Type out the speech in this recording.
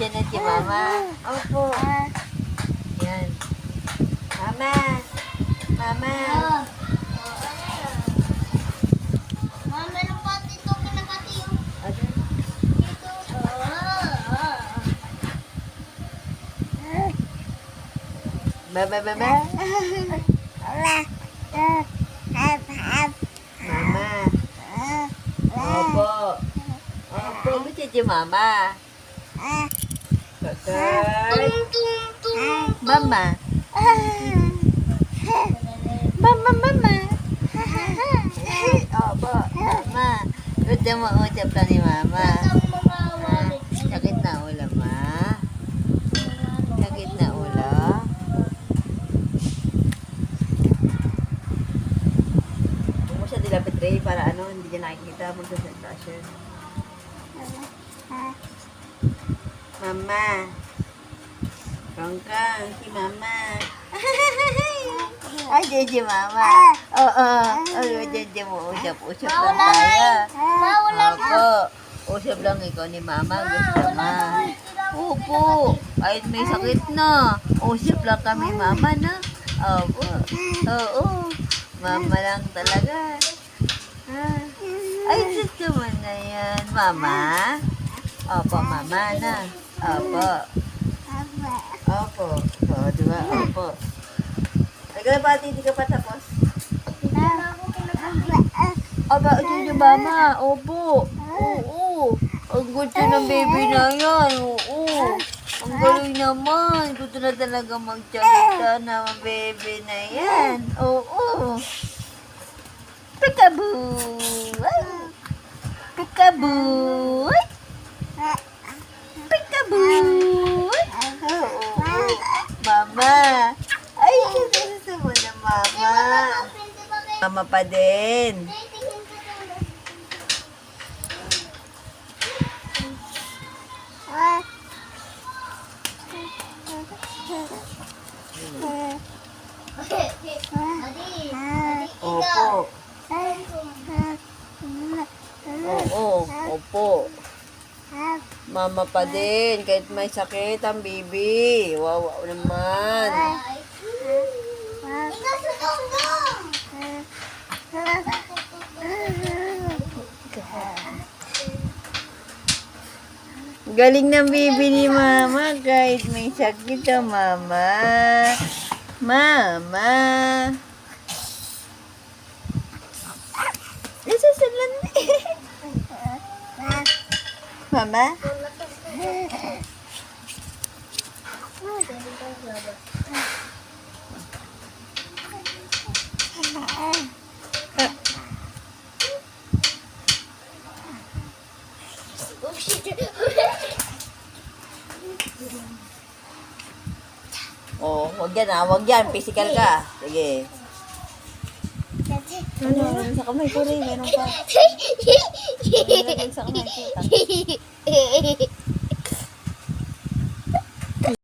Nandiyan na si Mama. Opo. Yan. Mama. Mama. Mama, meron pa dito kinakati yung Ano? dito. Mama, mama. Mama. Opo. Opo, gusto si Mama. Kakay. Mama. Mama, mama. Opo, Mama. Gusto mo usap lang ni Mama. Sakit na ulo, Ma. Sakit na ulo. Huwag mo siya dilapit, Ray, para ano, hindi niya nakikita. Magsasalita siya. Mama. Kangkang, si Mama. Ay, dyan si Mama. Oo. Oo, dyan mo. Usap-usap lang tayo. Opo. Usap lang ikaw ni Mama. Gusto ma. Opo. Kahit may sakit na. Usap lang kami, Mama, na. Opo. Oo. Mama lang talaga. Ay, gusto mo na yan. Mama? Opo, Mama na. Opo. Opo. Oo, diba? Opo. Naglabati, hindi ka pa tapos? Aba, ito yung Mama. Opo. Oo. Ang gusto ng baby na yan. Oo. Ang galing naman. Gusto na talaga magtsalita na ang baby na yan. Oo. Peekaboo! Ay! Peekaboo! Ay! Peekaboo! Oo. Mama! Ay, gusto mo na, Mama. Mama pa din. Opo. Oo, opo. Mama pa din, kahit may sakit ang baby. Wow, naman. Galing ng baby ni Mama kahit may sakit ang Mama. Mama. Nasasalan na. Mama? Oh, wag yan ah, wag yan. Physical ka. Sige. Ano, sa kamay ko rin, meron pa. Ano, sa kamay ko.